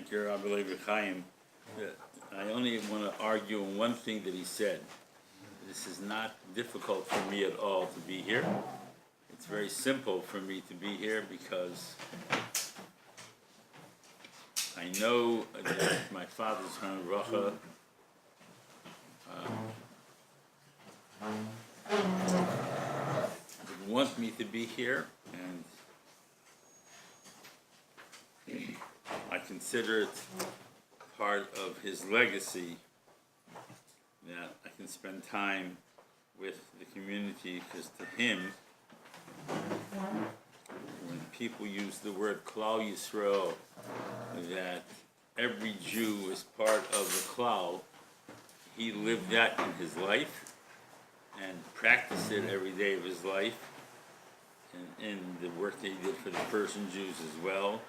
Thank you, Rabbi Levi Chaim. I only want to argue on one thing that he said. This is not difficult for me at all to be here. It's very simple for me to be here because I know that my father's Harav would want me to be here, and I consider it part of his legacy that I can spend time with the community, because to him, when people use the word Klal Yisrael, that every Jew is part of the Klal, he lived that in his life and practiced it every day of his life, and in the work that he did for the Persian Jews as well.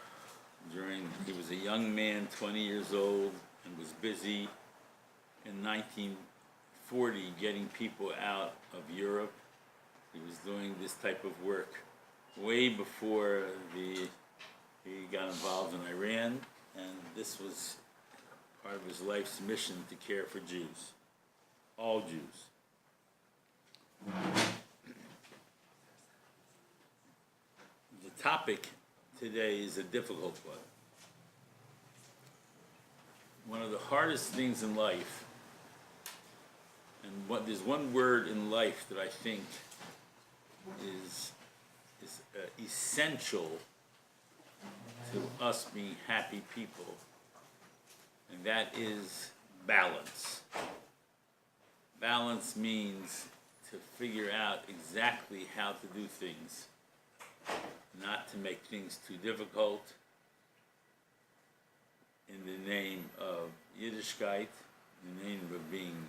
He was a young man, 20 years old, and was busy in 1940 getting people out of Europe. He was doing this type of work way before he got involved in Iran, and this was part of his life's mission to care for Jews, all Jews. The topic today is a difficult one. One of the hardest things in life, and there's one word in life that I think is essential to us being happy people, and that is balance. Balance means to figure out exactly how to do things, not to make things too difficult in the name of Yiddishkeit, in the name of being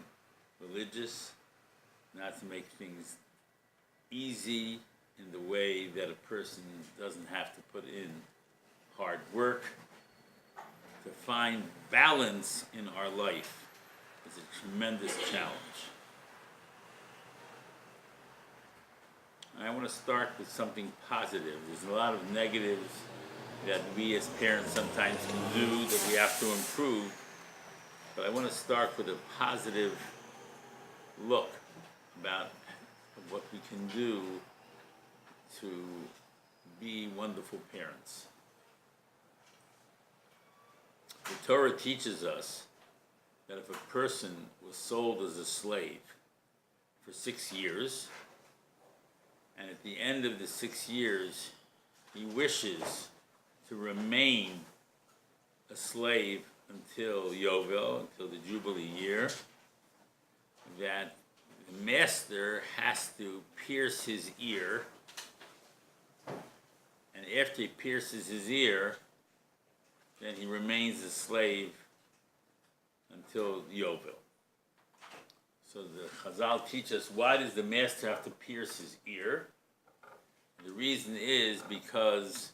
religious, not to make things easy in the way that a person doesn't have to put in hard work. To find balance in our life is a tremendous challenge. I want to start with something positive. There's a lot of negatives that we as parents sometimes can do that we have to improve, but I want to start with a positive look about what we can do to be wonderful parents. The Torah teaches us that if a person was sold as a slave for 6 years, and at the end of the 6 years, he wishes to remain a slave until Yovel, until the Jubilee year, that the master has to pierce his ear, and after he pierces his ear, then he remains a slave until Yovel. So the Chazal teach us, why does the master have to pierce his ear? The reason is because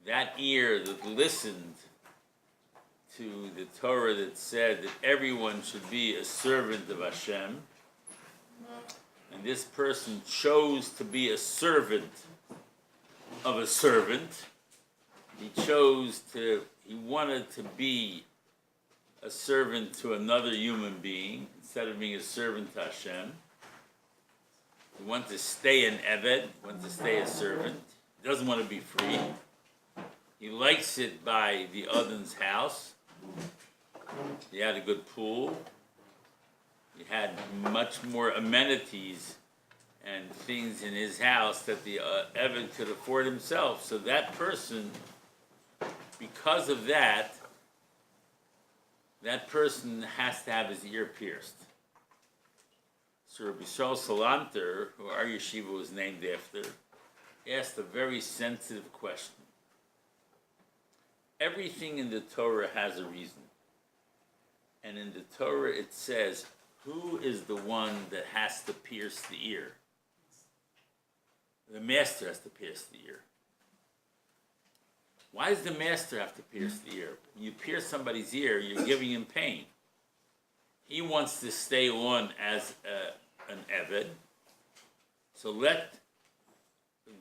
that ear that listened to the Torah that said that everyone should be a servant of Hashem, and this person chose to be a servant of a servant. He wanted to be a servant to another human being instead of being a servant to Hashem. He wanted to stay an Eved, wanted to stay a servant. He doesn't want to be free. He likes it by the Adon's house. He had a good pool. He had much more amenities and things in his house that the Eved could afford himself. So that person, because of that, that person has to have his ear pierced. So Rabbi Yisrael Salanter, who our yeshiva was named after, asked a very sensitive question. Everything in the Torah has a reason. And in the Torah it says, who is the one that has to pierce the ear? The master has to pierce the ear. Why does the master have to pierce the ear? When you pierce somebody's ear, you're giving him pain. He wants to stay on as an Eved. So let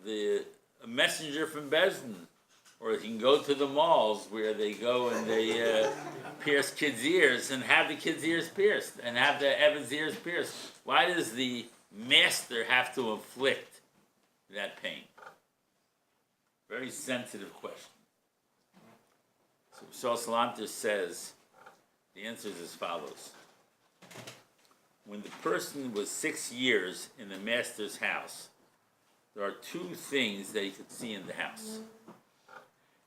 a messenger from Bezdin Or he can go to the malls where they go and they pierce kids' ears and have the kids' ears pierced and have the Evan's ears pierced. Why does the master have to inflict that pain? Very sensitive question. So Salanter says, the answer is as follows. When the person was 6 years in the master's house, there are two things that he could see in the house.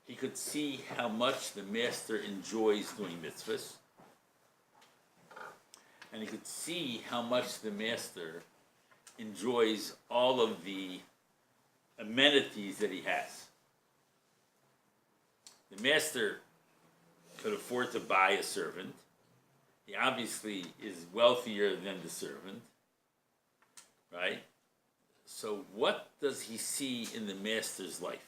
He could see how much the master enjoys doing mitzvahs, and he could see how much the master enjoys all of the amenities that he has. The master could afford to buy a servant. He obviously is wealthier than the servant, right? So what does he see in the master's life?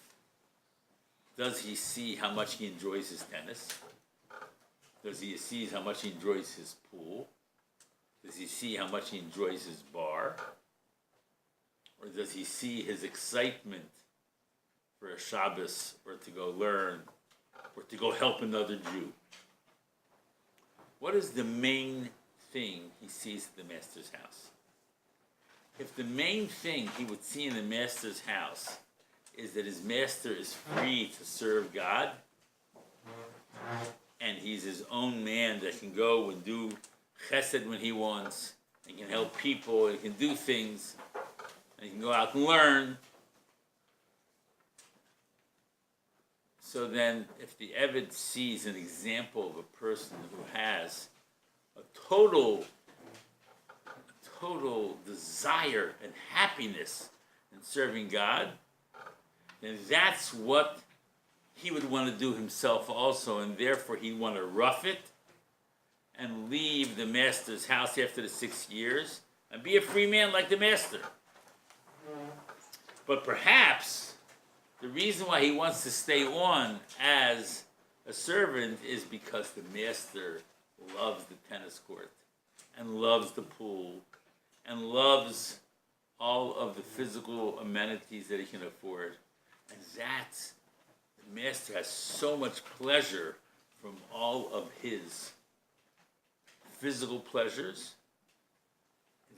Does he see how much he enjoys his tennis? Does he see how much he enjoys his pool? Does he see how much he enjoys his bar? Or does he see his excitement for a Shabbos, or to go learn, or to go help another Jew? What is the main thing he sees at the master's house? If the main thing he would see in the master's house is that his master is free to serve God, and he's his own man that can go and do chesed when he wants, and can help people, and can do things, and he can go out and learn. So then, if the Eved sees an example of a person who has a total desire and happiness in serving God, then that's what he would want to do himself also, and therefore he'd want to rough it and leave the master's house after the 6 years and be a free man like the master. But perhaps the reason why he wants to stay on as a servant is because the master loves the tennis court and loves the pool and loves all of the physical amenities that he can afford. And that's, the master has so much pleasure from all of his physical pleasures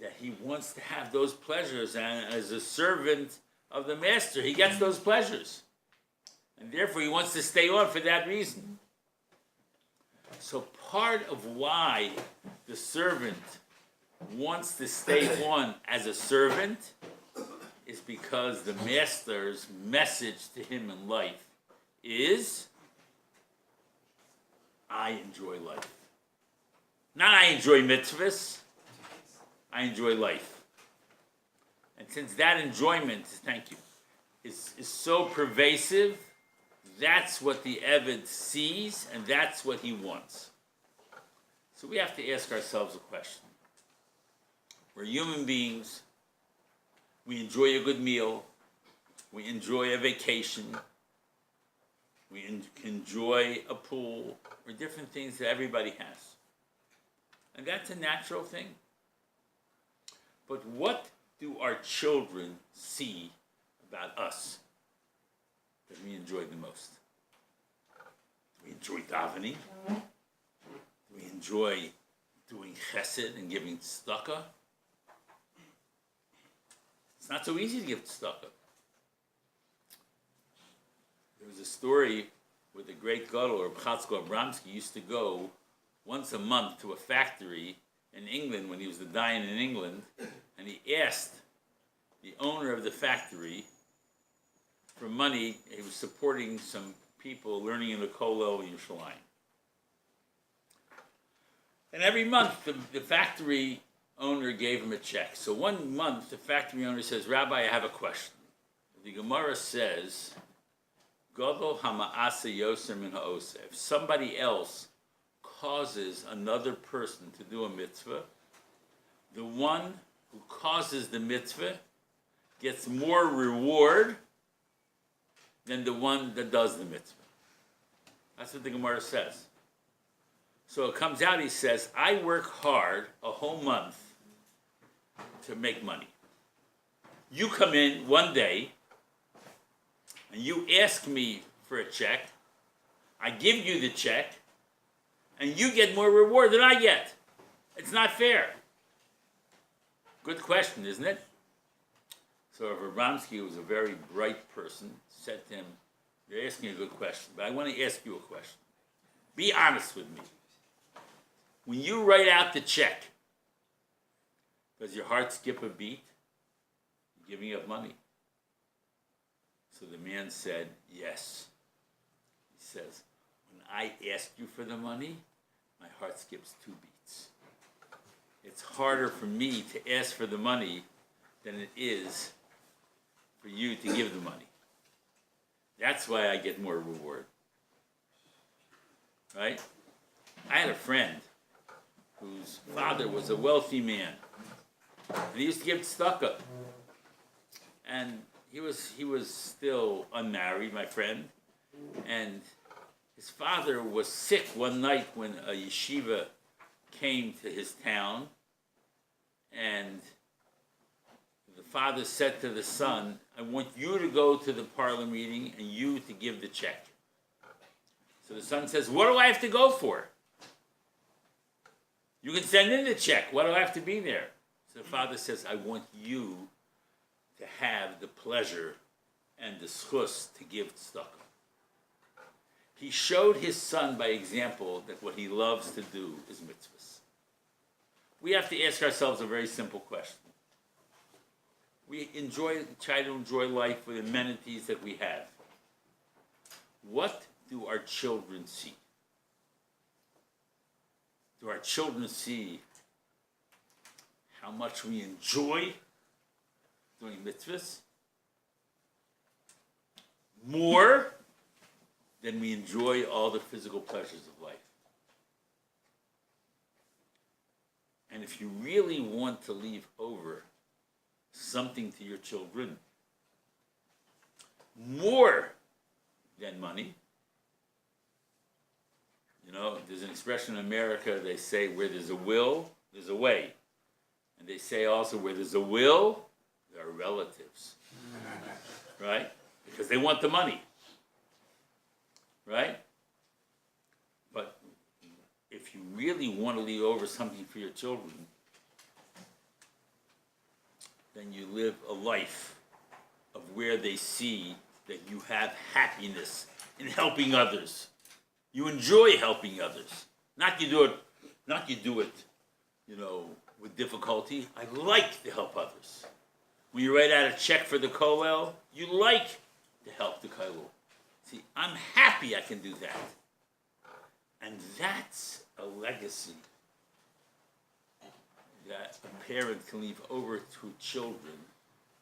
that he wants to have those pleasures, and as a servant of the master, he gets those pleasures. And therefore he wants to stay on for that reason. So part of why the servant wants to stay on as a servant is because the master's message to him in life is, I enjoy life. Not I enjoy mitzvahs, I enjoy life. And since that enjoyment, thank you, is so pervasive, that's what the Eved sees, and that's what he wants. So we have to ask ourselves a question. We're human beings. We enjoy a good meal. We enjoy a vacation. We enjoy a pool, or different things that everybody has. And that's a natural thing. But what do our children see about us that we enjoy the most? Do we enjoy davening? Do we enjoy doing chesed and giving tzedakah? It's not so easy to give tzedakah. There was a story where the great Gadol, or Chatzko Abramsky, used to go once a month to a factory in England when he was the Dayan in England, and he asked the owner of the factory for money. He was supporting some people learning in the Kollel in Yerushalayim. And every month the factory owner gave him a check. So one month the factory owner says, Rabbi, I have a question. The Gemara says, Gadol hama'asa yoser min ha'oseh. If somebody else causes another person to do a mitzvah, the one who causes the mitzvah gets more reward than the one that does the mitzvah. That's what the Gemara says. So it comes out, he says, I work hard a whole month to make money. You come in one day and you ask me for for a check. I give you the check, and you get more reward than I get. It's not fair. Good question, isn't it? So Abramsky, who was a very bright person, said to him, "You're asking a good question, but I want to ask you a question. Be honest with me. When you write out the check, does your heart skip a beat? You're giving up money." So the man said, "Yes." He says, "When I ask you for the money, my heart skips 2 beats. It's harder for me to ask for the money than it is for you to give the money. That's why I get more reward." Right? I had a friend whose father was a wealthy man, and he used to give tzedakah. And he was still unmarried, my friend, and his father was sick one night when a yeshiva came to his town, and the father said to the son, "I want you to go to the parlor meeting and you to give the check." So the son says, "What do I have to go for? You can send in the check. Why do I have to be there?" So the father says, "I want you to have the pleasure and the schus to give tzedakah." He showed his son by example that what he loves to do is mitzvahs. We have to ask ourselves a very simple question. We try to enjoy life with amenities that we have. What do our children see? Do our children see how much we enjoy doing mitzvahs more than we enjoy all the physical pleasures of life? And if you really want to leave over something to your children more than money, you know, there's an expression in America, they say, where there's a will, there's a way. And they say also, where there's a will, there are relatives. Right? Because they want the money. Right? But if you really want to leave over something for your children, then you live a life of where they see that you have happiness in helping others. You enjoy helping others. Not you do it, you know, with difficulty. I like to help others. When you write out a check for the Kollel, you like to help the Kollel. See, I'm happy I can do that. And that's a legacy that a parent can leave over to children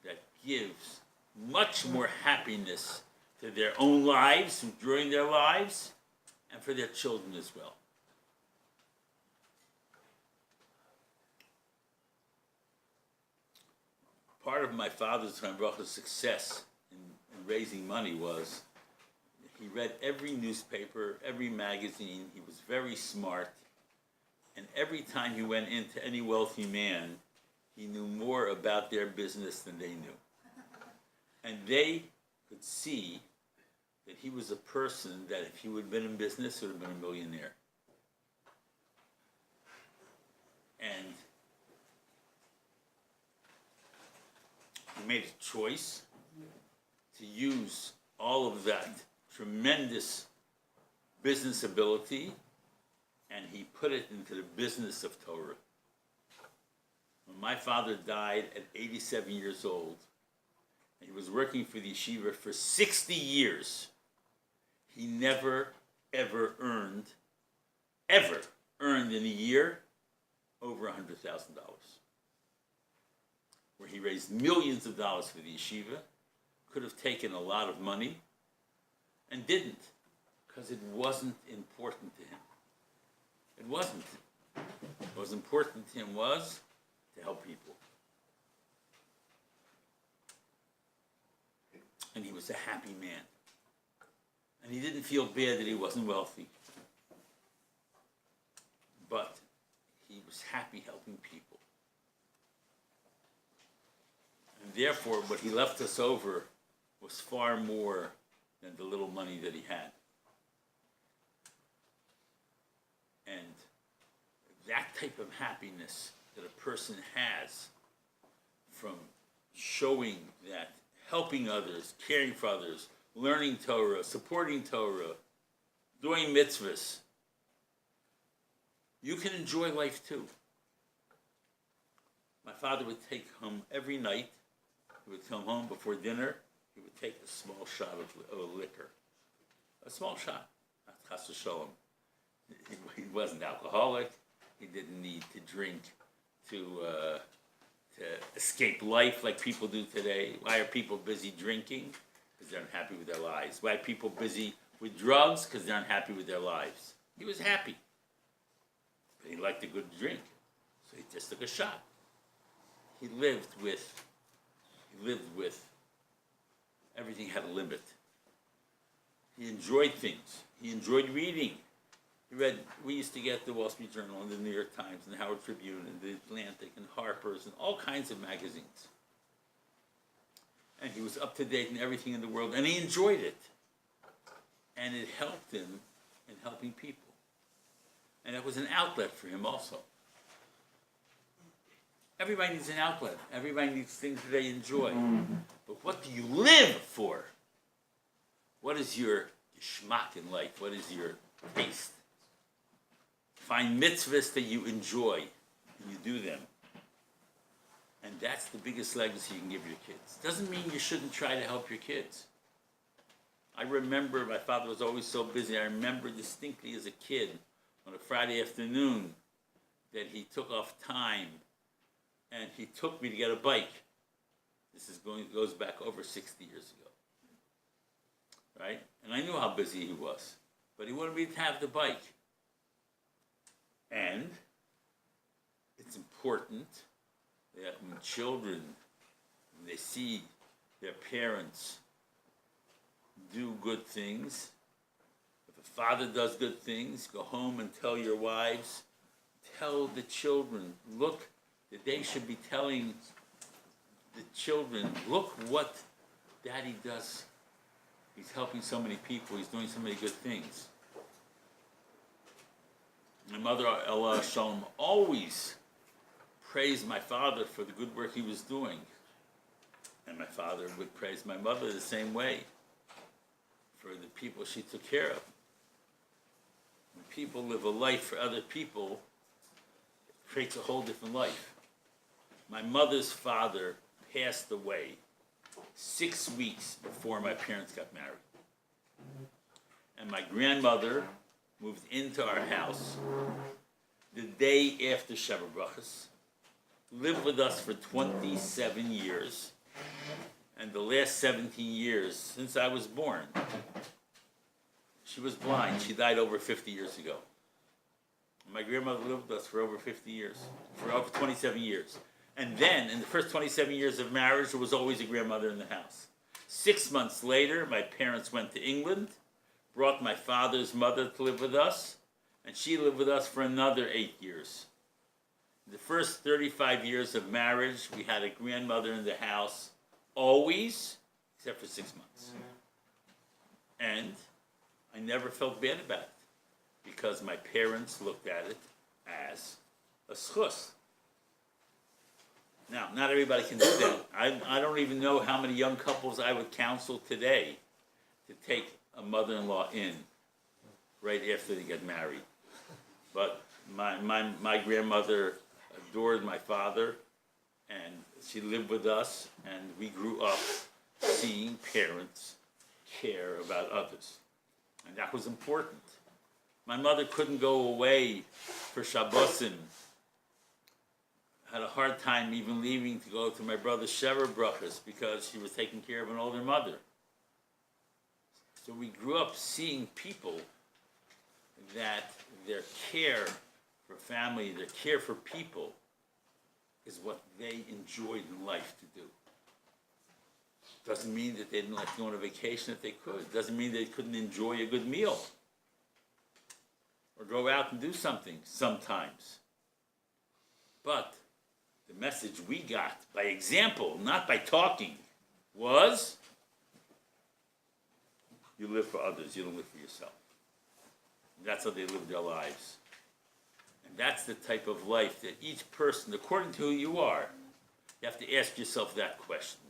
that gives much more happiness to their own lives, during their lives, and for their children as well. Part of my father's success in raising money was he read every newspaper, every magazine. He was very smart. And every time he went into any wealthy man, he knew more about their business than they knew. And they could see that he was a person that if he would have been in business, would have been a millionaire. And he made a choice to use all of that tremendous business ability, and he put it into the business of Torah. When my father died at 87 years old, and he was working for the yeshiva for 60 years, he never, ever earned in a year over $100,000. Where he raised millions of dollars for the yeshiva, could have taken a lot of money, and didn't, because it wasn't important to him. It wasn't. What was important to him was to help people. And he was a happy man. And he didn't feel bad that he wasn't wealthy. But he was happy helping people. And therefore, what he left us over was far more than the little money that he had. And that type of happiness that a person has from showing that helping others, caring for others, learning Torah, supporting Torah, doing mitzvahs, you can enjoy life too. My father would take home every night. He would come home before dinner. He would take a small shot of liquor. A small shot. Not chas v'sholom. He wasn't alcoholic. He didn't need to drink to escape life like people do today. Why are people busy drinking? Because they're unhappy with their lives. Why are people busy with drugs? Because they're unhappy with their lives. He was happy. But he liked a good drink. So he just took a shot. He lived with everything had a limit. He enjoyed things. He enjoyed reading. We used to get the Wall Street Journal and the New York Times and the Howard Tribune and the Atlantic and Harper's and all kinds of magazines. And he was up to date in everything in the world, and he enjoyed it. And it helped him in helping people. And that was an outlet for him also. Everybody needs an outlet. Everybody needs things that they enjoy. But what do you live for? What is your geschmack in life? What is your taste? Find mitzvahs that you enjoy, and you do them. And that's the biggest legacy you can give your kids. Doesn't mean you shouldn't try to help your kids. I remember my father was always so busy. I remember distinctly as a kid on a Friday afternoon that he took off time and he took me to get a bike. This goes back over 60 years ago. Right? And I knew how busy he was. But he wanted me to have the bike. And it's important that when children, when they see their parents do good things, if a father does good things, go home and tell your wives, tell the children, look, that they should be telling the children, look what Daddy does. He's helping so many people. He's doing so many good things. My mother, Allah Shalom, always praised my father for the good work he was doing. And my father would praise my mother the same way for the people she took care of. When people live a life for other people, it creates a whole different life. My mother's father passed away 6 weeks before my parents got married. And my grandmother moved into our house the day after Sheva Brachos, lived with us for 27 years, and the last 17 years since I was born. She was blind. She died over 50 years ago. My grandmother lived with us for over 50 years, for over 27 years. And then, in the first 27 years of marriage, there was always a grandmother in the house. 6 months later, my parents went to England, brought my father's mother to live with us, and she lived with us for another 8 years. The first 35 years of marriage, we had a grandmother in the house, always, except for 6 months. And I never felt bad about it, because my parents looked at it as a schus. Now, not everybody can do that. I don't even know how many young couples I would counsel today to take a mother-in-law in right after they get married. But my grandmother adored my father, and she lived with us, and we grew up seeing parents care about others. And that was important. My mother couldn't go away for Shabbosim. Had a hard time even leaving to go to my brother's Sheva Brachos because she was taking care of an older mother. So we grew up seeing people that their care for family, their care for people is what they enjoyed in life to do. Doesn't mean that they didn't like to go on a vacation if they could. Doesn't mean they couldn't enjoy a good meal or go out and do something sometimes. But the message we got by example, not by talking, was You live for others, you don't live for yourself. And that's how they live their lives. And that's the type of life that each person, according to who you are, you have to ask yourself that question.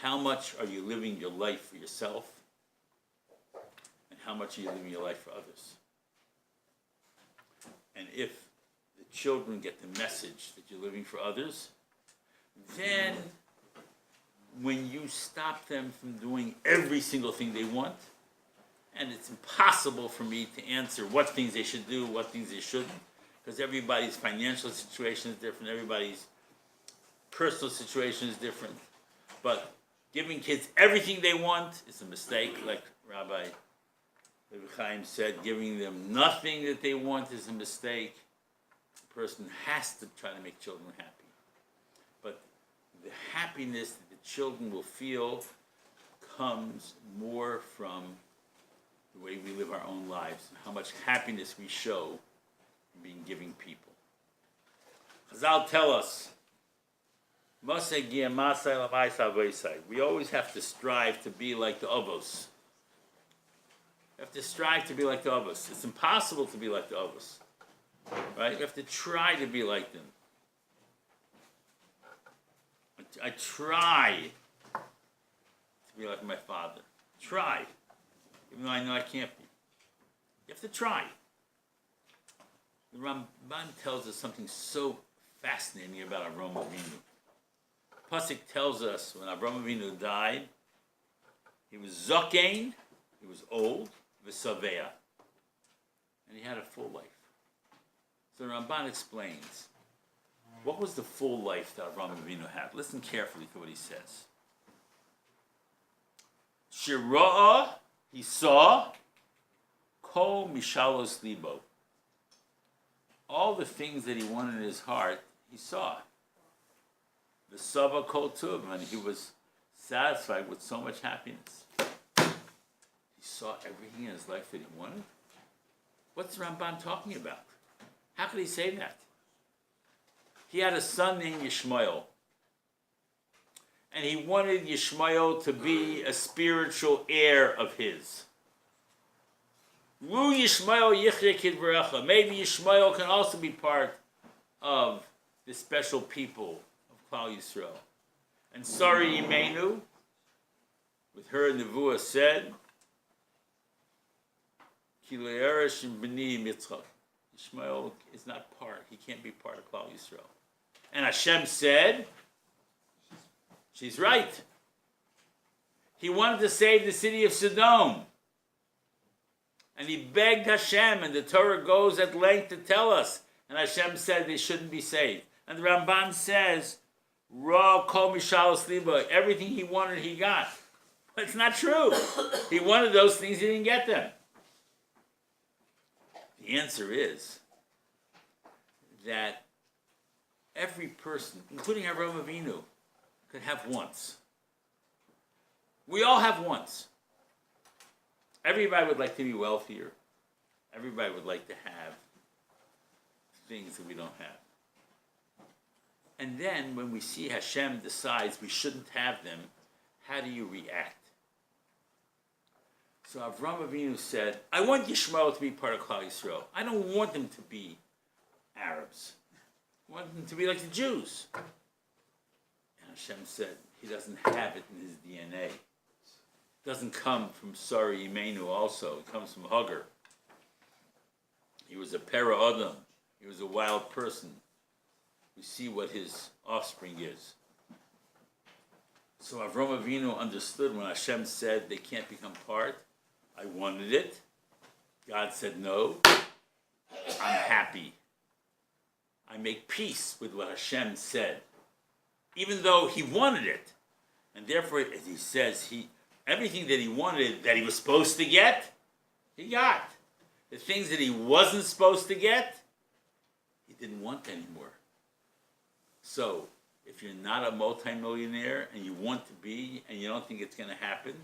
How much are you living your life for yourself? And how much are you living your life for others? And if the children get the message that you're living for others, then when you stop them from doing every single thing they want, and it's impossible for me to answer what things they should do, what things they shouldn't, because everybody's financial situation is different, everybody's personal situation is different. But giving kids everything they want is a mistake, like Rabbi Chaim said. Giving them nothing that they want is a mistake. The person has to try to make children happy. But the happiness that the children will feel comes more from the way we live our own lives and how much happiness we show in being giving people. Chazal tell us, we always have to strive to be like the Avos. We have to strive to be like the Avos. It's impossible to be like the Avos. Right? We have to try to be like them. I try to be like my father. Try. Even though I know I can't be. You have to try. The Ramban tells us something so fascinating about Avraham Avinu. Pasuk tells us when Avraham Avinu died, he was Zokain, he was old, V'Savea, and he had a full life. So the Ramban explains, what was the full life that Avraham Avinu had? Listen carefully to what he says. Shira'ah, he saw, Kol Mishalos Libo. All the things that he wanted in his heart, he saw. The Sava Kol Tuv, and he was satisfied with so much happiness. He saw everything in his life that he wanted. What's Ramban talking about? How could he say that? He had a son named Yishmael. And he wanted Yishmael to be a spiritual heir of his. Ru Yishmael Yichrei Kidvarecha. Maybe Yishmael can also be part of the special people of Klal Yisrael. And Sarah Yimenu, with her Nevuah, said, Ki le'eresh b'ni Yitzchak. Yishmael is not part. He can't be part of Klal Yisrael. And Hashem said, she's right. He wanted to save the city of Sodom. And he begged Hashem, and the Torah goes at length to tell us. And Hashem said they shouldn't be saved. And the Ramban says, Ra kol mishalos liba, everything he wanted, he got. But it's not true. He wanted those things, he didn't get them. The answer is that every person, including Avraham Avinu, could have wants. We all have wants. Everybody would like to be wealthier. Everybody would like to have things that we don't have. And then when we see Hashem decides we shouldn't have them, how do you react? So Avraham Avinu said, I want Yishmael to be part of Klal Yisrael. I don't want them to be Arabs. I want them to be like the Jews. And Hashem said, he doesn't have it in his DNA. It doesn't come from Sarah Yimenu also. It comes from Hagar. He was a para Adam. He was a wild person. We see what his offspring is. So Avraham Avinu understood when Hashem said they can't become part. I wanted it. God said no. I'm happy. I make peace with what Hashem said. Even though he wanted it. And therefore, as he says, everything that he wanted, that he was supposed to get, he got. The things that he wasn't supposed to get, he didn't want anymore. So, if you're not a multimillionaire and you want to be and you don't think it's going to happen,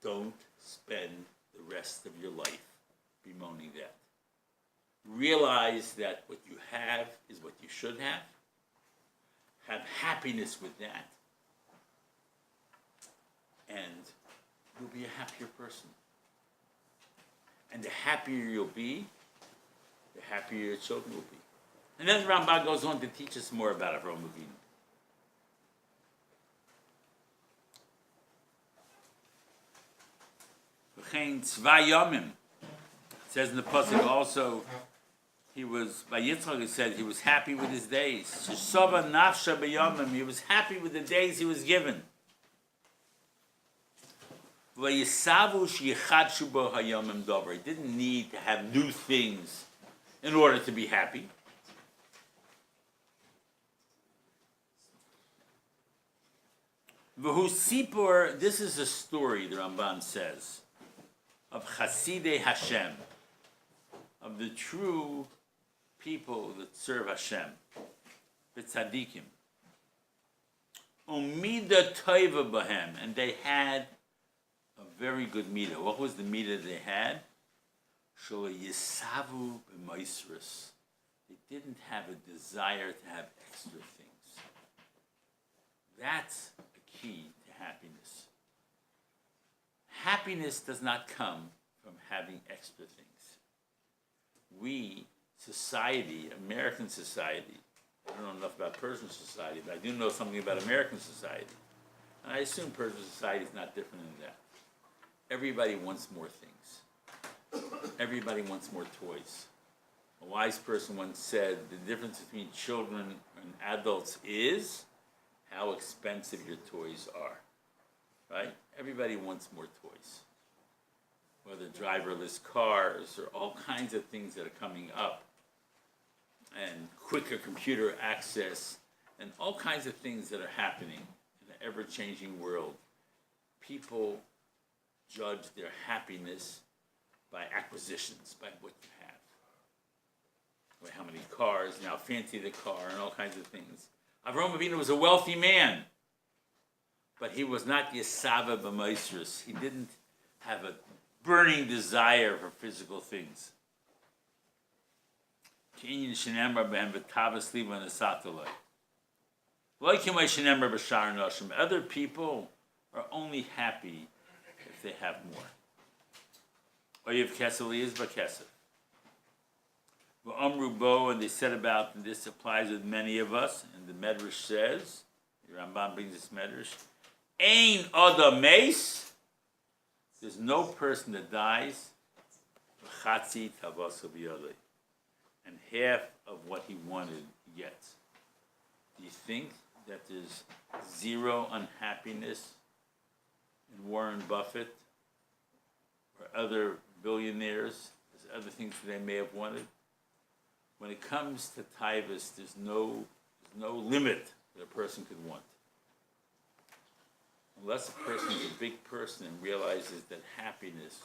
don't spend the rest of your life bemoaning that. Realize that what you have is what you should have. Have happiness with that. And you'll be a happier person. And the happier you'll be, the happier your children will be. And then the Rambam goes on to teach us more about Avraham Avinu. V'chein tzvah yomim. It says in the pasuk also, he was, by Yitzchak it said, he was happy with his days. Shesova nafsha b'yomim. He was happy with the days he was given. V'yisavush yichadshu bo hayomim dover. He didn't need to have new things in order to be happy. V'hu sipur, this is a story, the Ramban says, of Chasidei Hashem, of the true people that serve Hashem, the tzaddikim. Umida toiva bahem, and they had a very good midah. What was the midah they had? Shelo yisavu b'moisrus. They didn't have a desire to have extra things. That's a key to happiness. Happiness does not come from having extra things. We, society, American society, I don't know enough about Persian society, but I do know something about American society. And I assume Persian society is not different than that. Everybody wants more things. Everybody wants more toys. A wise person once said, the difference between children and adults is how expensive your toys are. Right? Everybody wants more toys. Whether driverless cars or all kinds of things that are coming up, and quicker computer access, and all kinds of things that are happening in the ever-changing world. People judge their happiness by acquisitions, by what you have. By how many cars, and how fancy the car, and all kinds of things. Avraham Avinu was a wealthy man, but he was not Yesava b'Moisrus. He didn't have a burning desire for physical things. Other people are only happy if they have more. And they said about, and this applies with many of us, and the Medrash says, the Rambam brings this Medrash, Ein Adam Meis, there's no person that dies, V'chatzi Tavaso B'yodei, and half of what he wanted he gets. Do you think that there's zero unhappiness in Warren Buffett or other billionaires? There's other things that they may have wanted. When it comes to taivas, there's no limit that a person could want. Unless a person is a big person and realizes that happiness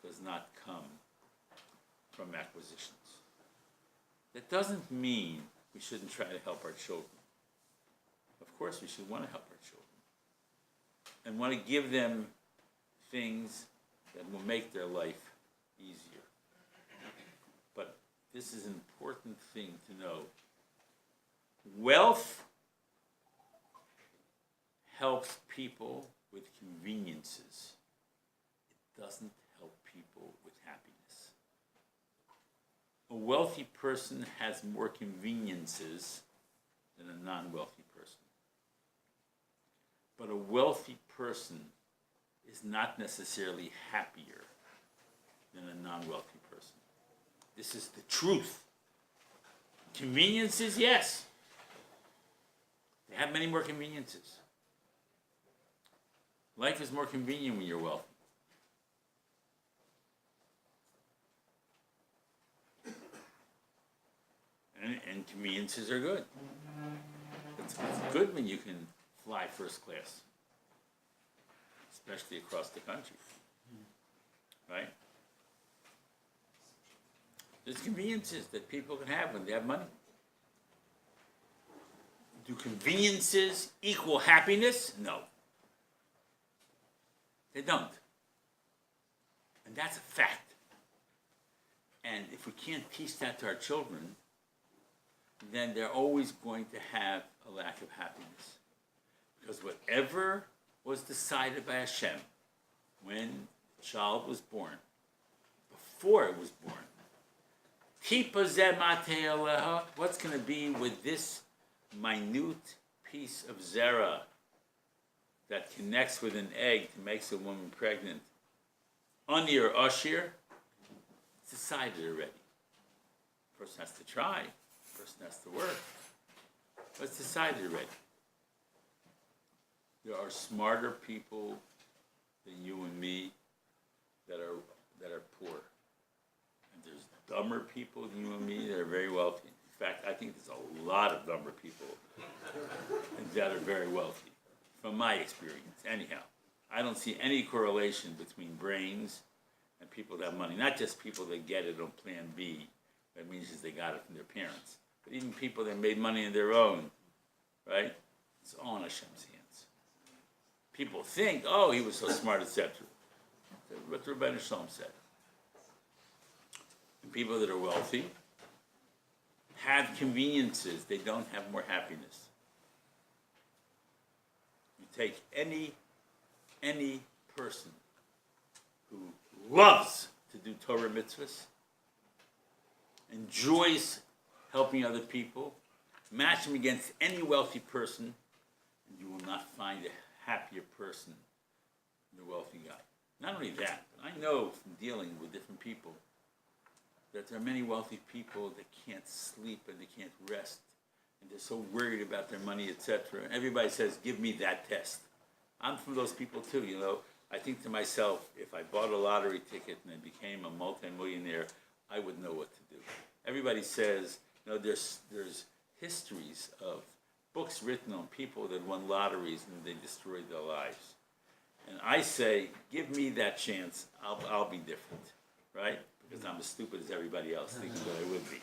does not come from acquisitions. That doesn't mean we shouldn't try to help our children. Of course we should want to help our children. And want to give them things that will make their life easier. But this is an important thing to know. Wealth helps people with conveniences. It doesn't help people with happiness. A wealthy person has more conveniences than a non-wealthy person. But a wealthy person is not necessarily happier than a non-wealthy person. This is the truth. Conveniences, yes. They have many more conveniences. Life is more convenient when you're wealthy. And conveniences are good. It's good when you can fly first class, especially across the country. Right? There's conveniences that people can have when they have money. Do conveniences equal happiness? No. They don't. And that's a fact. And if we can't teach that to our children, then they're always going to have a lack of happiness. Because whatever was decided by Hashem when the child was born, before it was born. What's going to be with this minute piece of zera that connects with an egg to make a woman pregnant? Ani or Ashir? It's decided already. The person has to try. The person has to work. But it's decided already. There are smarter people than you and me that are poor. And there's dumber people than you and me that are very wealthy. In fact, I think there's a lot of dumber people that are very wealthy, from my experience. Anyhow, I don't see any correlation between brains and people that have money. Not just people that get it on Plan B. That means they got it from their parents. But even people that made money on their own, right? It's all in Hashem's hands. People think, oh, he was so smart, etc. What the Rebbeinu Shalom said. And people that are wealthy have conveniences. They don't have more happiness. You take any person who loves to do Torah mitzvahs, enjoys helping other people, match him against any wealthy person, and you will not find a happier person than the wealthy guy. Not only that, but I know from dealing with different people that there are many wealthy people that can't sleep and they can't rest, and they're so worried about their money, etc. And everybody says, give me that test. I'm from those people too, you know. I think to myself, if I bought a lottery ticket and I became a multimillionaire, I would know what to do. Everybody says, you know, there's histories of books written on people that won lotteries and they destroyed their lives. And I say, give me that chance, I'll be different, right? Because I'm as stupid as everybody else thinking that I would be.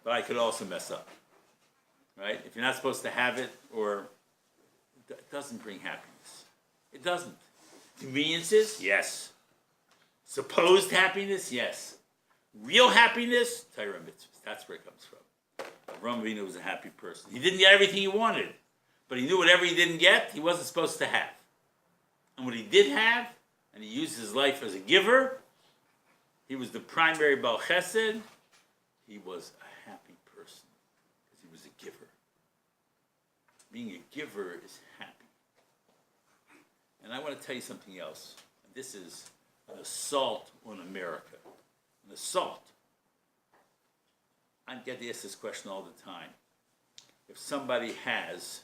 But I could also mess up, right? If you're not supposed to have it, or it doesn't bring happiness. It doesn't. Conveniences? Yes. Supposed happiness? Yes. Real happiness? Torah mitzvahs. That's where it comes from. Avraham Avinu was a happy person. He didn't get everything he wanted, but he knew whatever he didn't get, he wasn't supposed to have. And what he did have, and he used his life as a giver, he was the primary Baal Chesed, he was a happy person, because he was a giver. Being a giver is happy. And I want to tell you something else. This is an assault on America. An assault. I get asked this question all the time. If somebody has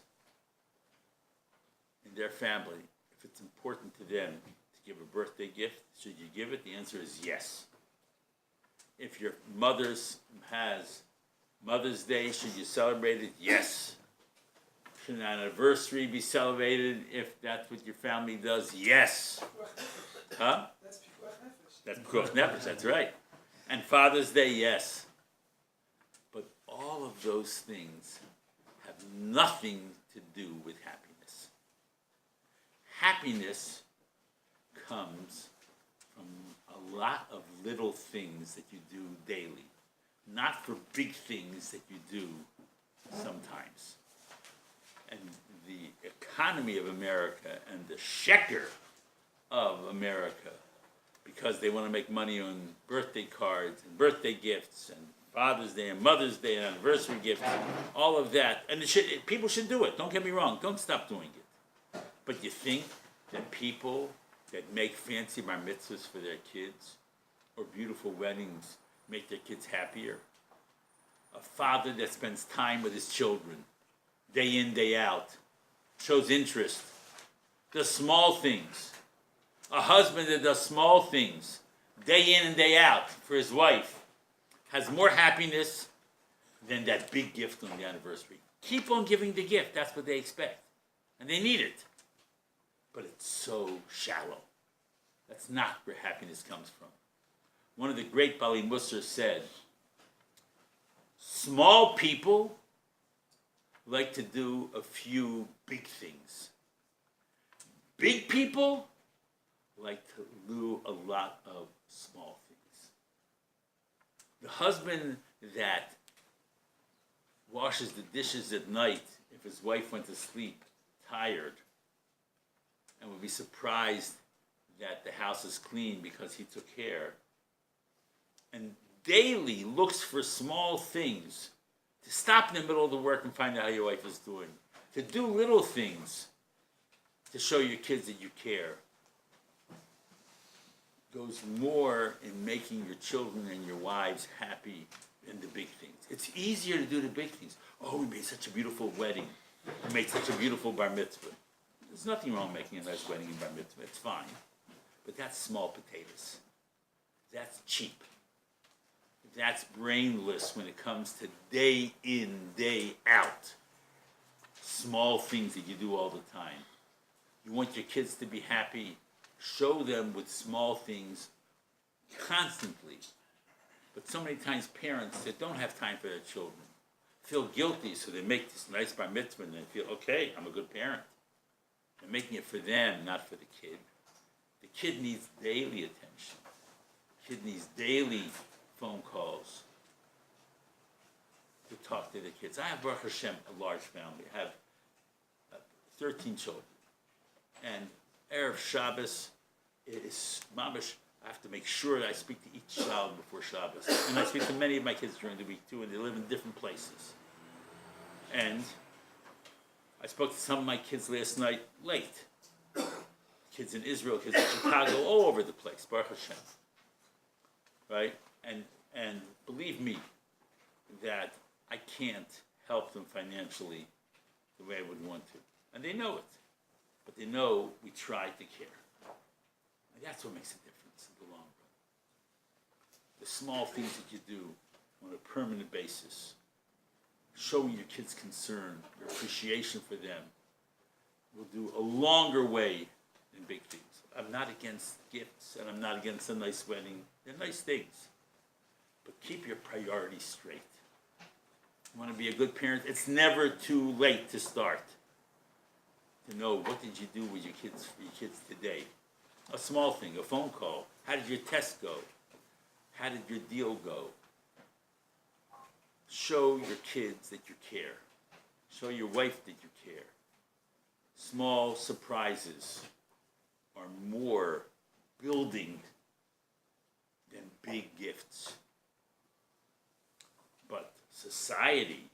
in their family, if it's important to them to give a birthday gift, should you give it? The answer is yes. If your mother has Mother's Day, should you celebrate it? Yes. Should an anniversary be celebrated if that's what your family does? Yes. Huh? That's Pikuach Nefesh, that's right. And Father's Day, yes. But all of those things have nothing to do with happiness. Happiness comes from a lot of little things that you do daily, not for big things that you do sometimes. And the economy of America and the sheker of America, because they want to make money on birthday cards and birthday gifts and Father's Day and Mother's Day and anniversary gifts, all of that. And people should do it. Don't get me wrong. Don't stop doing it. But you think that people that make fancy bar mitzvahs for their kids or beautiful weddings make their kids happier? A father that spends time with his children, day in, day out, shows interest, does small things. A husband that does small things, day in and day out, for his wife, has more happiness than that big gift on the anniversary. Keep on giving the gift. That's what they expect. And they need it. But it's so shallow. That's not where happiness comes from. One of the great Bali Musar said, small people like to do a few big things. Big people like to do a lot of small things. The husband that washes the dishes at night if his wife went to sleep tired and would be surprised that the house is clean because he took care, and daily looks for small things to stop in the middle of the work and find out how your wife is doing, to do little things to show your kids that you care, goes more in making your children and your wives happy than the big things. It's easier to do the big things. Oh, we made such a beautiful wedding. We made such a beautiful bar mitzvah. There's nothing wrong making a nice wedding and bar mitzvah. It's fine. But that's small potatoes. That's cheap. That's brainless when it comes to day in, day out. Small things that you do all the time. You want your kids to be happy. Show them with small things constantly. But so many times parents that don't have time for their children feel guilty, so they make this nice bar mitzvah and they feel, okay, I'm a good parent. They're making it for them, not for the kid. The kid needs daily attention. The kid needs daily phone calls to talk to the kids. I have, Baruch Hashem, a large family. I have 13 children. And Erev Shabbos is mamish. I have to make sure that I speak to each child before Shabbos. And I speak to many of my kids during the week too, and they live in different places. And I spoke to some of my kids last night late. Kids in Israel, kids in Chicago, all over the place, Baruch Hashem. Right? And believe me that I can't help them financially the way I would want to. And they know it. But they know we try to care. And that's what makes a difference in the long run. The small things that you do on a permanent basis, showing your kids concern, your appreciation for them, will do a longer way than big things. I'm not against gifts, and I'm not against a nice wedding. They're nice things. But keep your priorities straight. You want to be a good parent? It's never too late to start. To know, what did you do with your kids today? A small thing, a phone call. How did your test go? How did your deal go? Show your kids that you care. Show your wife that you care. Small surprises are more building than big gifts. But society,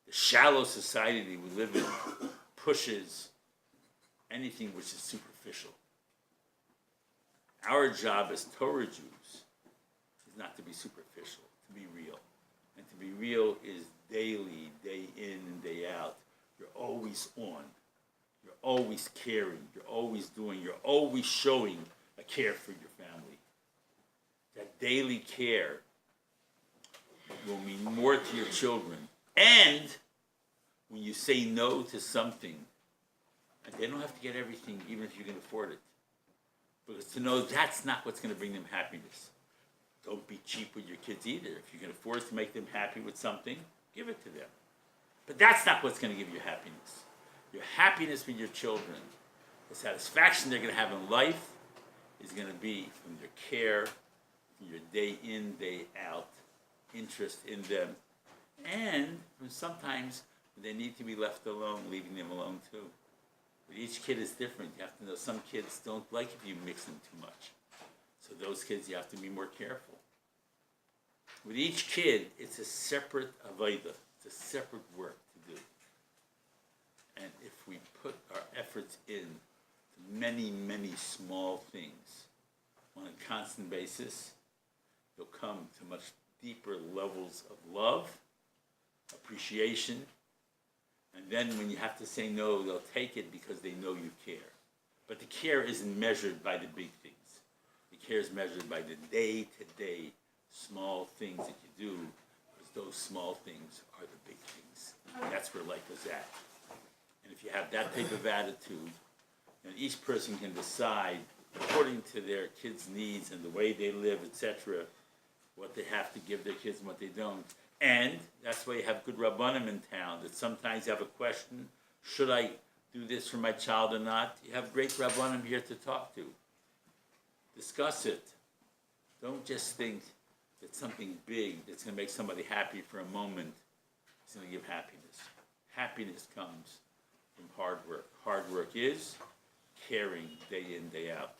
the shallow society we live in, pushes anything which is superficial. Our job as Torah Jews is not to be superficial, to be real. And to be real is daily, day in and day out. You're always on. You're always caring. You're always doing. You're always showing a care for your family. That daily care will mean more to your children. And when you say no to something, and they don't have to get everything, even if you can afford it. Because to know that's not what's going to bring them happiness. Don't be cheap with your kids either. If you can afford to make them happy with something, give it to them. But that's not what's going to give you happiness. Your happiness with your children, the satisfaction they're going to have in life, is going to be from your care, from your day in, day out, interest in them, and from sometimes when they need to be left alone, leaving them alone too. But each kid is different. You have to know some kids don't like if you mix them too much. So those kids, you have to be more careful. With each kid, it's a separate avodah. It's a separate work to do. And if we put our efforts in to many, many small things on a constant basis, you'll come to much deeper levels of love, appreciation, and then when you have to say no, they'll take it because they know you care. But the care isn't measured by the big things. The care is measured by the day-to-day small things that you do, because those small things are the big things. That's where life is at. And if you have that type of attitude, then each person can decide, according to their kids' needs and the way they live, etc., what they have to give their kids and what they don't. And that's why you have good Rabbanim in town, that sometimes you have a question, should I do this for my child or not? You have great Rabbanim here to talk to. Discuss it. Don't just think that something big that's going to make somebody happy for a moment is going to give happiness. Happiness comes from hard work. Hard work is caring day in, day out.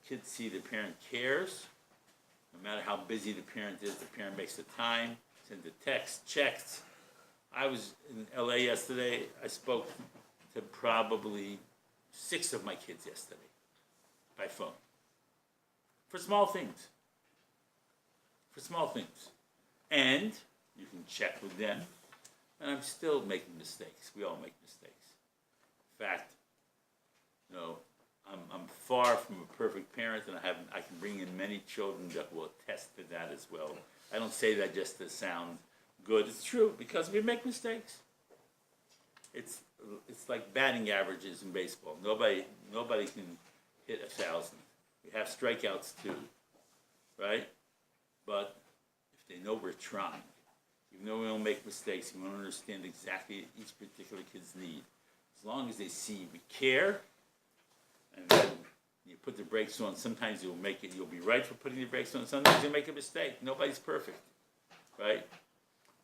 kids see the parent cares. No matter how busy the parent is, the parent makes the time, sends a text, checks. I was in LA yesterday. I spoke to probably 6 of my kids yesterday by phone. For small things. And you can check with them. And I'm still making mistakes. We all make mistakes. In fact, I'm far from a perfect parent, and I can bring in many children that will attest to that as well. I don't say that just to sound good. It's true, because we make mistakes. It's like batting averages in baseball. Nobody can hit 1,000. We have strikeouts too, right? But if they know we're trying, even though we don't make mistakes, we don't understand exactly each particular kid's need. As long as they see we care, and then you put the brakes on. Sometimes you'll be right for putting the brakes on. Sometimes you'll make a mistake. Nobody's perfect, right?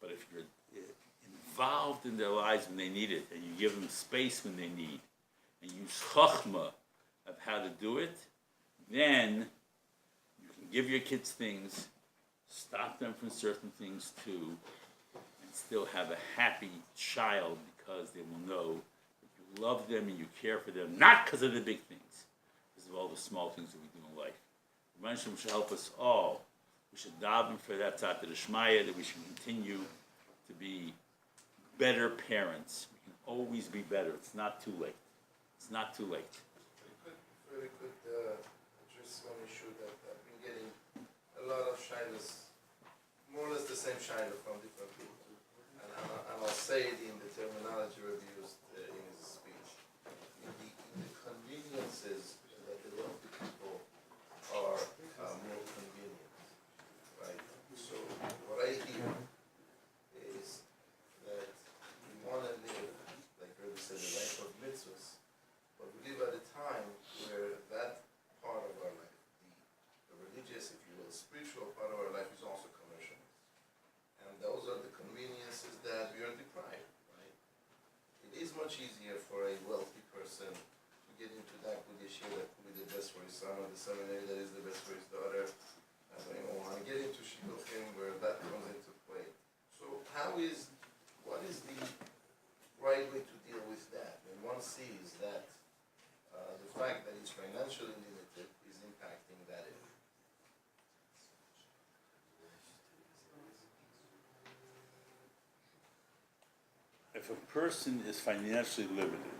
But if you're involved in their lives when they need it, and you give them space when they need, and use chachma of how to do it, then you can give your kids things, stop them from certain things too, and still have a happy child, because they will know that you love them and you care for them, not because of the big things, because of all the small things that we do in life. The Rebbeinu Shalom should help us all. We should daven for that tzat d'shmaya, that we should continue to be better parents. We can always be better. It's not too late. It's not too late. Very good. Just one issue that I've been getting a lot of shyness, more or less the same shyness from different people. And I'll say it in the terminology Rabbi used in his speech. In the conveniences that the wealthy people are more convenient, right? So what I hear is that we want to live, like Rabbi said, the life of mitzvahs, but we live at a time where that part of our life, the religious, if you will, spiritual part of our life is also commercial. And those are the conveniences that we are deprived, right? It is much easier for a wealthy person to get into that good yeshiva that could be the best for his son, or the seminary that is the best for his daughter. And we want to get into shidduchim where that comes into play. So what is the right way to deal with that? When one sees that the fact that it's financially limited is impacting that area. If a person is financially limited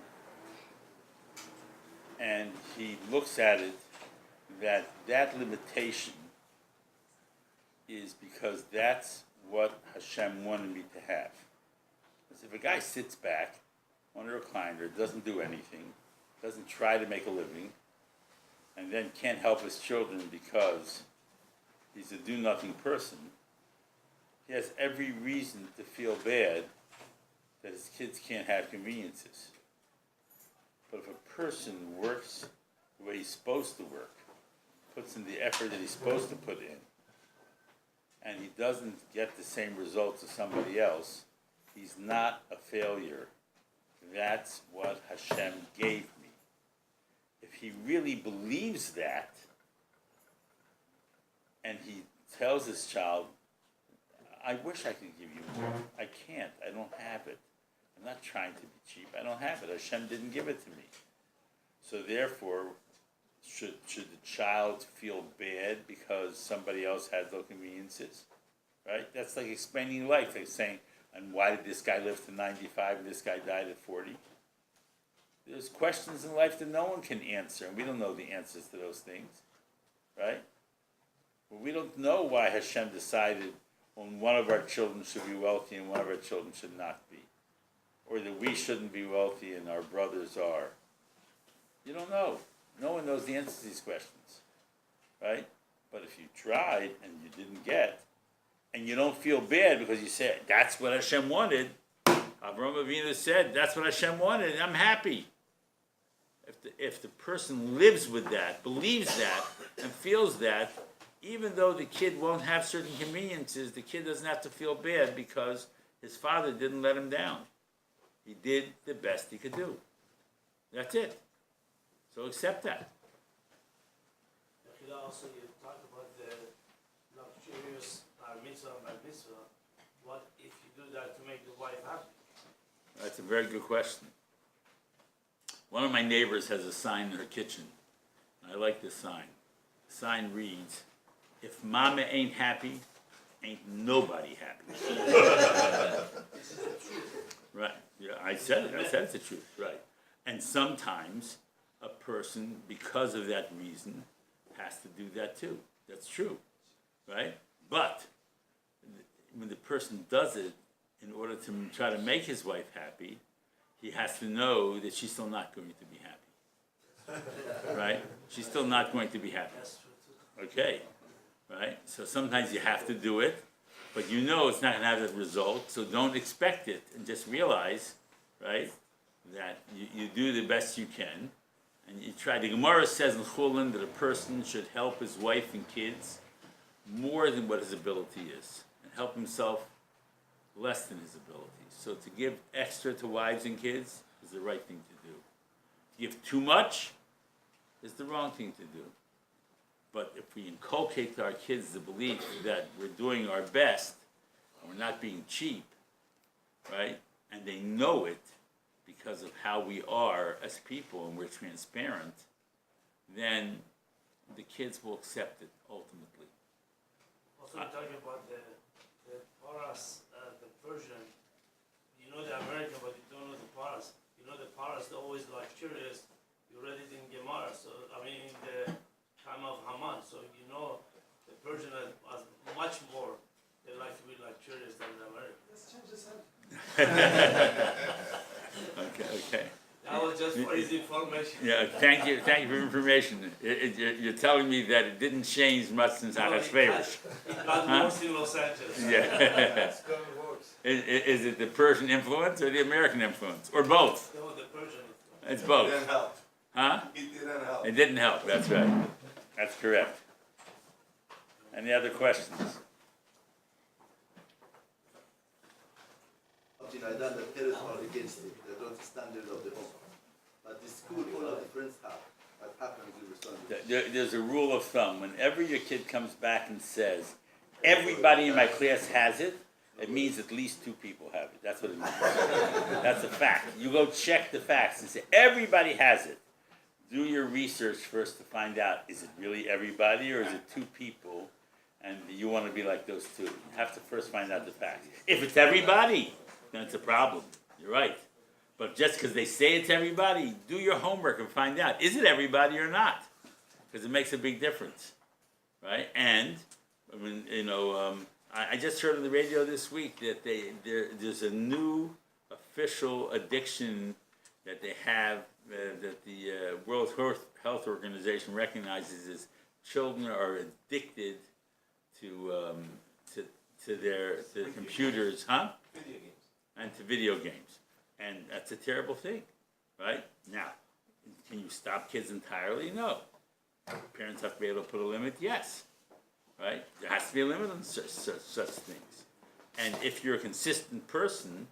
and he looks at it that limitation is because that's what Hashem wanted me to have. Because if a guy sits back on a recliner, doesn't do anything, doesn't try to make a living, and then can't help his children because he's a do-nothing person, he has every reason to feel bad that his kids can't have conveniences. But if a person works the way he's supposed to work, puts in the effort that he's supposed to put in, and he doesn't get the same results as somebody else, he's not a failure. That's what Hashem gave me. If he really believes that, and he tells his child, I wish I could give you more. I can't. I don't have it. I'm not trying to be cheap. I don't have it. Hashem didn't give it to me. So therefore, should the child feel bad because somebody else has those conveniences? Right? That's like explaining life. Like saying, and why did this guy live to 95 and this guy died at 40? There's questions in life that no one can answer, and we don't know the answers to those things. Right? But we don't know why Hashem decided when one of our children should be wealthy and one of our children should not be. Or that we shouldn't be wealthy and our brothers are. You don't know. No one knows the answers to these questions. Right? But if you tried and you didn't get, and you don't feel bad because you said, that's what Hashem wanted. Avraham Avinu said, that's what Hashem wanted, and I'm happy. If the person lives with that, believes that, and feels that, even though the kid won't have certain conveniences, the kid doesn't have to feel bad because his father didn't let him down. He did the best he could do. That's it. So accept that. also you talk about the luxurious mitzvah by mitzvah. What if you do that to make the wife happy? That's a very good question. One of my neighbors has a sign in her kitchen. I like this sign. The sign reads, "If mama ain't happy, ain't nobody happy." Right. Yeah, I said it. I said it's the truth. Right. And sometimes a person, because of that reason, has to do that too. That's true. Right? But when the person does it in order to try to make his wife happy, he has to know that she's still not going to be happy. Right? She's still not going to be happy. Okay. Right? So sometimes you have to do it, but you know it's not going to have that result, so don't expect it, and just realize, right, that you do the best you can, and you try. The Gemara says in Chulin that a person should help his wife and kids more than what his ability is, and help himself less than his ability. So to give extra to wives and kids is the right thing to do. To give too much is the wrong thing to do. But if we inculcate to our kids the belief that we're doing our best and we're not being cheap, right, and they know it because of how we are as people and we're transparent, then the kids will accept it ultimately. Also, we're talking about the Paras, the Persian. You know the American, but you don't know the Paras. You know the Paras, they're always luxurious. You read it in Gemara, so I mean in the time of Haman. So you know the Persian was much more. They like to be luxurious than the American. Let's change the subject. Okay. That was just for his information. Yeah, thank you for your information. You're telling me that it didn't change much since Achashverosh. It got worse in Los Angeles. Yeah. It's going worse. Is it the Persian influence or the American influence? Or both? No, the Persian. It's It both. didn't help. Huh? It didn't help. It didn't help, that's right. That's correct. Any other questions? I done the parents are against it. They don't standard of the home. But the school, all of the friends have. What happens in response? There's a rule of thumb. Whenever your kid comes back and says, everybody in my class has it, it means at least 2 people have it. That's what it means. That's a fact. You go check the facts and say, everybody has it. Do your research first to find out, is it really everybody or is it 2 people? And you want to be like those 2. You have to first find out the facts. If it's everybody, then it's a problem. You're right. But just because they say it's everybody, do your homework and find out, is it everybody or not? Because it makes a big difference, right? And, I mean, I just heard on the radio this week that there's a new official addiction that they have, that the World Health Organization recognizes as children are addicted to their computers, huh? Video games. And to video games. And that's a terrible thing, right? Now, can you stop kids entirely? No. Parents have to be able to put a limit? Yes. Right? There has to be a limit on such things. And if you're a consistent person,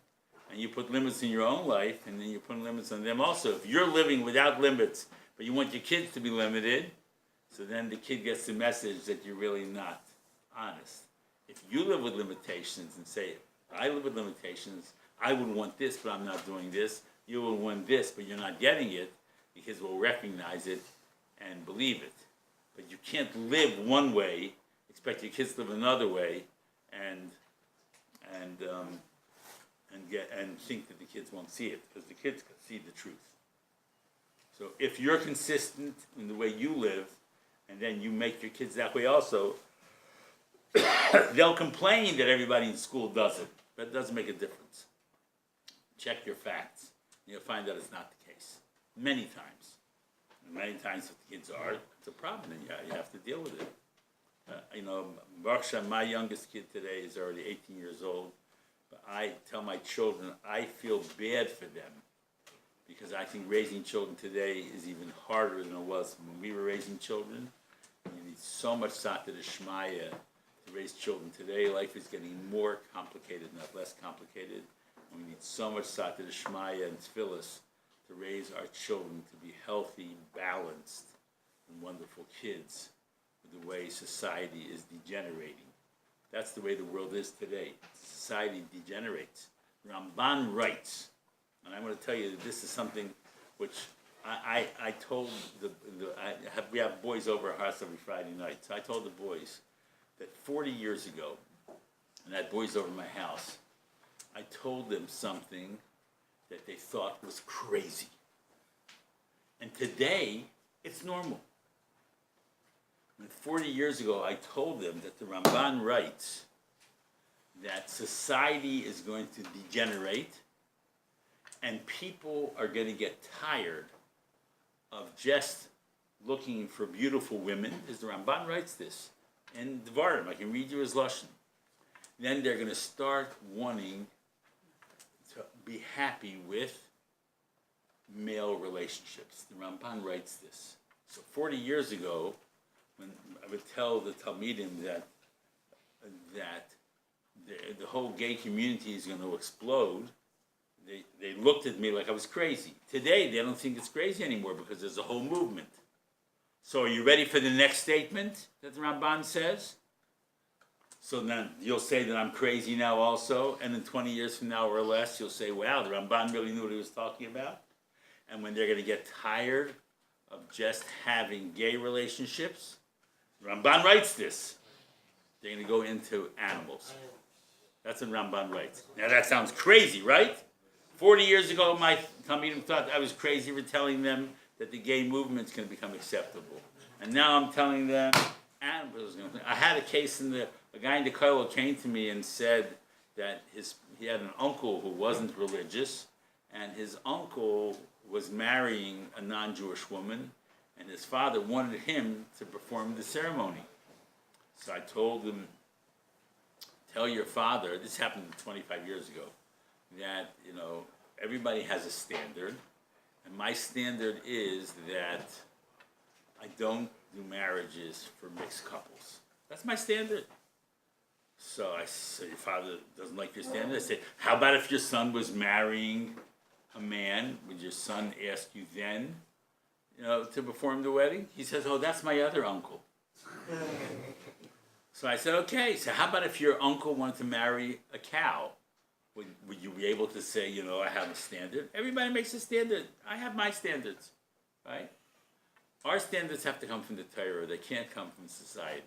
and you put limits in your own life, and then you put limits on them also, if you're living without limits, but you want your kids to be limited, so then the kid gets the message that you're really not honest. If you live with limitations and say, I live with limitations, I would want this, but I'm not doing this. You will want this, but you're not getting it, because we'll recognize it and believe it. But you can't live one way, expect your kids to live another way, and think that the kids won't see it, because the kids can see the truth. So if you're consistent in the way you live, and then you make your kids that way also, they'll complain that everybody in school does it, but it doesn't make a difference. Check your facts. You'll find out it's not the case. Many times. And many times if the kids are, it's a problem, and you have to deal with it. Baruch Hashem, my youngest kid today is already 18 years old. But I tell my children, I feel bad for them, because I think raising children today is even harder than it was when we were raising children. You need so much sata d'shmaya to raise children today. Life is getting more complicated, not less complicated. And we need so much sata d'shmaya and tefillas to raise our children to be healthy, balanced, and wonderful kids. the way society is degenerating. That's the way the world is today. Society degenerates. Ramban writes, and I'm going to tell you that this is something which I told we have boys over our house every Friday night. So I told the boys that 40 years ago, and I had boys over my house, I told them something that they thought was crazy. And today, it's normal. And 40 years ago, I told them that the Ramban writes that society is going to degenerate and people are going to get tired of just looking for beautiful women, as the Ramban writes this in Devarim. I can read you his Lashon. Then they're going to start wanting to be happy with male relationships. The Ramban writes this. So 40 years ago, when I would tell the Talmidim that the whole gay community is going to explode, they looked at me like I was crazy. Today, they don't think it's crazy anymore because there's a whole movement. So are you ready for the next statement that the Ramban says? So then you'll say that I'm crazy now also, and in 20 years from now or less, you'll say, wow, the Ramban really knew what he was talking about. And when they're going to get tired of just having gay relationships, the Ramban writes this. They're going to go into animals. That's what Ramban writes. Now that sounds crazy, right? 40 years ago, my Talmidim thought I was crazy for telling them that the gay movement's going to become acceptable. And now I'm telling them animals are going to... I had a case a guy in the Kollel came to me and said that he had an uncle who wasn't religious, and his uncle was marrying a non-Jewish woman, and his father wanted him to perform the ceremony. So I told him, tell your father, this happened 25 years ago, that, everybody has a standard, and my standard is that I don't do marriages for mixed couples. That's my standard. So I said, your father doesn't like your standard? I said, how about if your son was marrying a man, would your son ask you then, to perform the wedding? He says, oh, that's my other uncle. So I said, okay, so how about if your uncle wanted to marry a cow? Would you be able to say, I have a standard? Everybody makes a standard. I have my standards, right? Our standards have to come from the Torah. They can't come from society.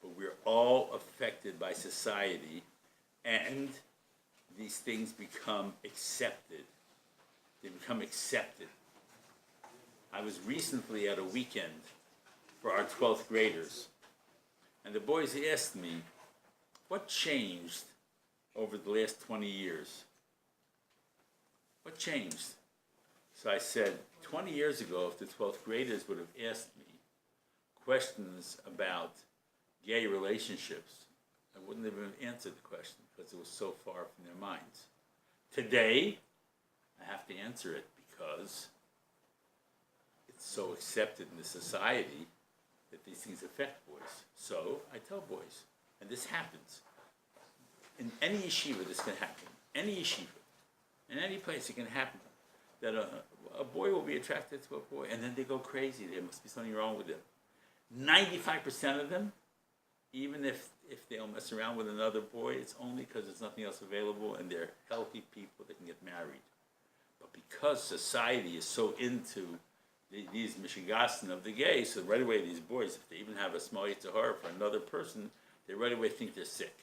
But we're all affected by society, and these things become accepted. They become accepted. I was recently at a weekend for our 12th graders, and the boys asked me, what changed over the last 20 years? What changed? So I said, 20 years ago, if the 12th graders would have asked me questions about gay relationships, I wouldn't have even answered the question because it was so far from their minds. Today, I have to answer it because it's so accepted in the society that these things affect boys. So I tell boys, and this happens. In any yeshiva, this can happen. Any yeshiva. In any place, it can happen. That a boy will be attracted to a boy, and then they go crazy. There must be something wrong with them. 95% of them, even if they'll mess around with another boy, it's only because there's nothing else available, and they're healthy people that can get married. But because society is so into these mishigasin of the gay, so right away these boys, if they even have a small yitzhar for another person, they right away think they're sick.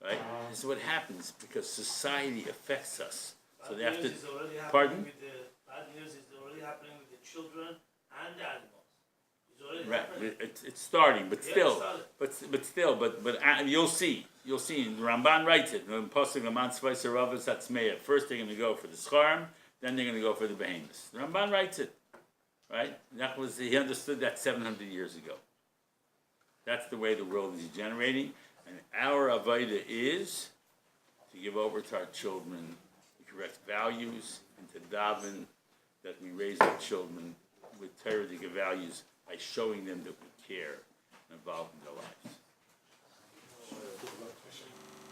Right? This is what happens because society affects us. So they have to. Pardon? Bad news is already happening with the children and the animals. It's already Right. happening. It's starting, but Yeah, still, it's started. but you'll see. You'll see. The Ramban writes it. First, they're going to go for the scharim, then they're going to go for the behemoths. The Ramban writes it. Right? He understood that 700 years ago. That's the way the world is degenerating. And our avodah is to give over to our children the correct values and to daven that we raise our children with Torah-dik values by showing them that we care and involved in their lives.